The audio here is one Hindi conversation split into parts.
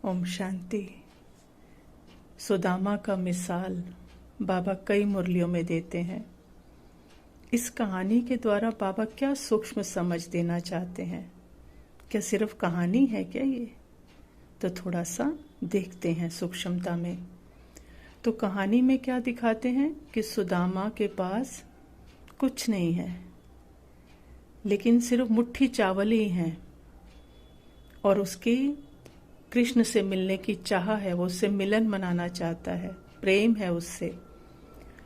ओम शांति। सुदामा का मिसाल बाबा कई मुरलियों में देते हैं। इस कहानी के द्वारा बाबा क्या सूक्ष्म समझ देना चाहते हैं? क्या सिर्फ कहानी है क्या ये? तो थोड़ा सा देखते हैं सूक्ष्मता में। तो कहानी में क्या दिखाते हैं कि सुदामा के पास कुछ नहीं है, लेकिन सिर्फ मुट्ठी चावल ही है और उसकी कृष्ण से मिलने की चाह है। वो उससे मिलन मनाना चाहता है, प्रेम है उससे।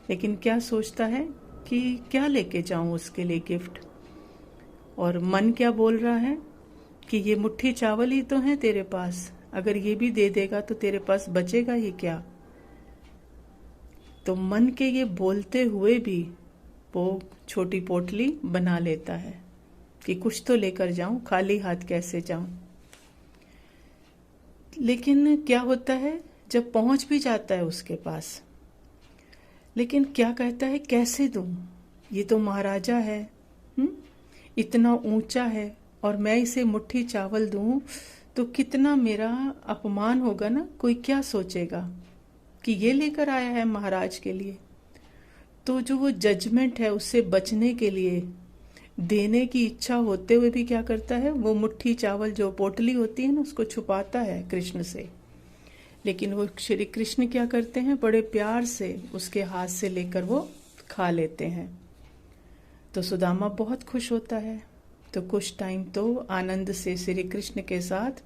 लेकिन क्या सोचता है कि क्या लेके जाऊं उसके लिए गिफ्ट। और मन क्या बोल रहा है कि ये मुट्ठी चावल ही तो है तेरे पास, अगर ये भी दे देगा तो तेरे पास बचेगा ही क्या। तो मन के ये बोलते हुए भी वो छोटी पोटली बना लेता है कि कुछ तो लेकर जाऊं, खाली हाथ कैसे जाऊं। लेकिन क्या होता है जब पहुंच भी जाता है उसके पास, लेकिन क्या कहता है कैसे दूं, ये तो महाराजा है, इतना ऊंचा है और मैं इसे मुट्ठी चावल दूं तो कितना मेरा अपमान होगा ना। कोई क्या सोचेगा कि ये लेकर आया है महाराज के लिए। तो जो वो जजमेंट है उससे बचने के लिए देने की इच्छा होते हुए भी क्या करता है, वो मुट्ठी चावल जो पोटली होती है ना उसको छुपाता है कृष्ण से। लेकिन वो श्री कृष्ण क्या करते हैं, बड़े प्यार से उसके हाथ से लेकर वो खा लेते हैं। तो सुदामा बहुत खुश होता है। तो कुछ टाइम तो आनंद से श्री कृष्ण के साथ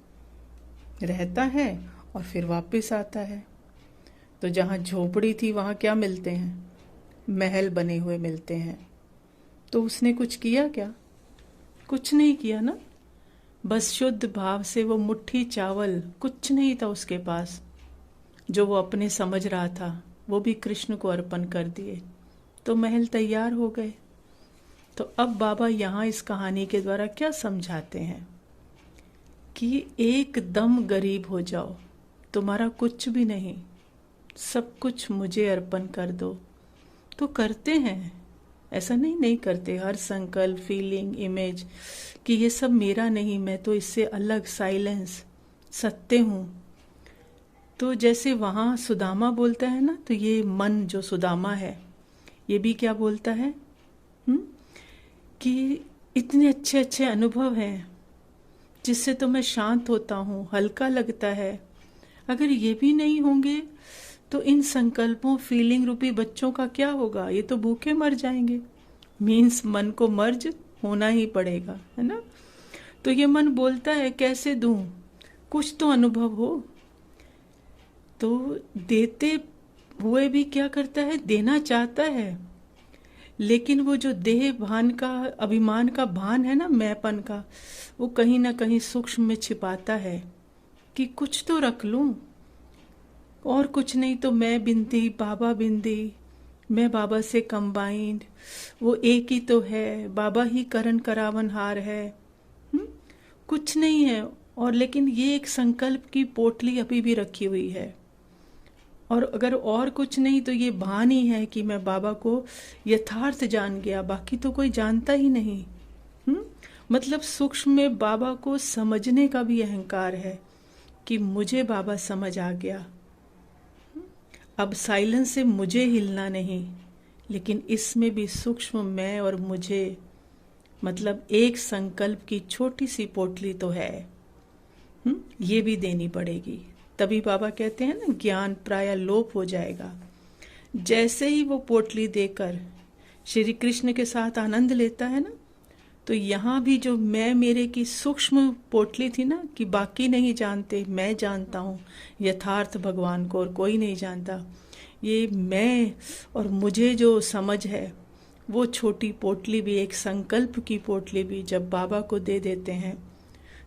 रहता है और फिर वापस आता है। तो जहाँ झोपड़ी थी वहाँ क्या मिलते हैं, महल बने हुए मिलते हैं। तो उसने कुछ किया क्या? कुछ नहीं किया ना। बस शुद्ध भाव से वो मुट्ठी चावल, कुछ नहीं था उसके पास जो वो अपने समझ रहा था, वो भी कृष्ण को अर्पण कर दिए। तो महल तैयार हो गए। तो अब बाबा यहाँ इस कहानी के द्वारा क्या समझाते हैं कि एकदम गरीब हो जाओ, तुम्हारा कुछ भी नहीं, सब कुछ मुझे अर्पण कर दो। तो करते हैं, ऐसा नहीं करते। हर संकल्प, फीलिंग, इमेज कि ये सब मेरा नहीं, मैं तो इससे अलग, साइलेंस, सत्य हूँ। तो जैसे वहाँ सुदामा बोलता है ना, तो ये मन जो सुदामा है ये भी क्या बोलता है कि इतने अच्छे अच्छे अनुभव हैं जिससे तो मैं शांत होता हूँ, हल्का लगता है। अगर ये भी नहीं होंगे तो इन संकल्पों, फीलिंग रूपी बच्चों का क्या होगा? ये तो भूखे मर जाएंगे। मीन्स मन को मर्ज होना ही पड़ेगा, है ना। तो ये मन बोलता है कैसे दूं, कुछ तो अनुभव हो। तो देते हुए भी क्या करता है, देना चाहता है, लेकिन वो जो देह भान का, अभिमान का भान है ना, मैंपन का, वो कहीं ना कहीं सूक्ष्म में छिपाता है कि कुछ तो रख लूं, और कुछ नहीं तो मैं बिंदी, बाबा बिंदी, मैं बाबा से कंबाइंड, वो एक ही तो है, बाबा ही करण करावन हार है। कुछ नहीं है। और लेकिन ये एक संकल्प की पोटली अभी भी रखी हुई है। और अगर और कुछ नहीं तो ये भान ही है कि मैं बाबा को यथार्थ जान गया, बाकी तो कोई जानता ही नहीं। मतलब सूक्ष्म में बाबा को समझने का भी अहंकार है कि मुझे बाबा समझ आ गया। अब साइलेंस से मुझे हिलना नहीं, लेकिन इसमें भी सूक्ष्म मैं और मुझे, मतलब एक संकल्प की छोटी सी पोटली तो है, ये भी देनी पड़ेगी। तभी बाबा कहते हैं ना, ज्ञान प्राय लोप हो जाएगा। जैसे ही वो पोटली देकर श्री कृष्ण के साथ आनंद लेता है ना, तो यहाँ भी जो मैं मेरे की सूक्ष्म पोटली थी ना, कि बाकी नहीं जानते, मैं जानता हूँ यथार्थ भगवान को और कोई नहीं जानता, ये मैं और मुझे जो समझ है, वो छोटी पोटली भी, एक संकल्प की पोटली भी जब बाबा को दे देते हैं,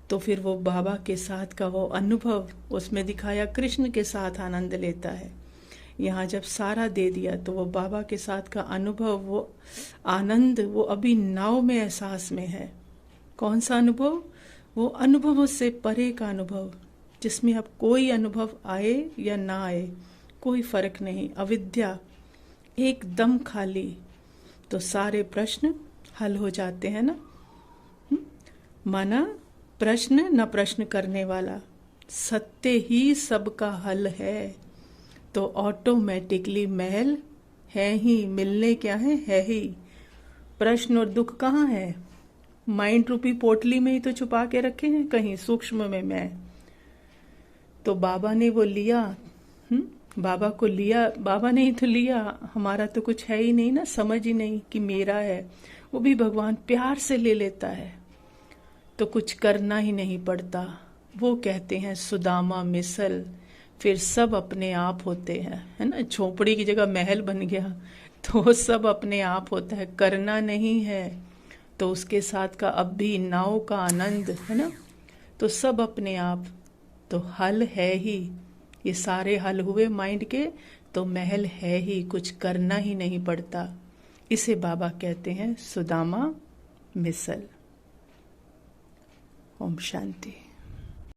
तो फिर वो बाबा के साथ का वो अनुभव, उसमें दिखाया कृष्ण के साथ आनंद लेता है। यहाँ जब सारा दे दिया तो वो बाबा के साथ का अनुभव, वो आनंद, वो अभी नाव में एहसास में है। कौन सा अनुभव? वो अनुभवों से परे का अनुभव, जिसमें अब कोई अनुभव आए या ना आए कोई फर्क नहीं, अविद्या, एकदम खाली। तो सारे प्रश्न हल हो जाते हैं ना। माना प्रश्न न प्रश्न करने वाला, सत्य ही सबका हल है, तो ऑटोमेटिकली महल है ही, मिलने क्या है ही। प्रश्न और दुख कहाँ है? माइंड रूपी पोटली में ही तो छुपा के रखे हैं, कहीं सूक्ष्म में मैं। तो बाबा ने वो लिया, बाबा को लिया, बाबा ने ही तो लिया, हमारा तो कुछ है ही नहीं ना, समझ ही नहीं कि मेरा है। वो भी भगवान प्यार से ले लेता है, तो कुछ करना ही नहीं पड़ता। वो कहते हैं सुदामा मिसल, फिर सब अपने आप होते हैं, है ना। झोपड़ी की जगह महल बन गया, तो सब अपने आप होता है, करना नहीं है। तो उसके साथ का अब भी नाव का आनंद, है ना। तो सब अपने आप, तो हल है ही, ये सारे हल हुए माइंड के, तो महल है ही, कुछ करना ही नहीं पड़ता। इसे बाबा कहते हैं सुदामा मिसल। ओम शांति।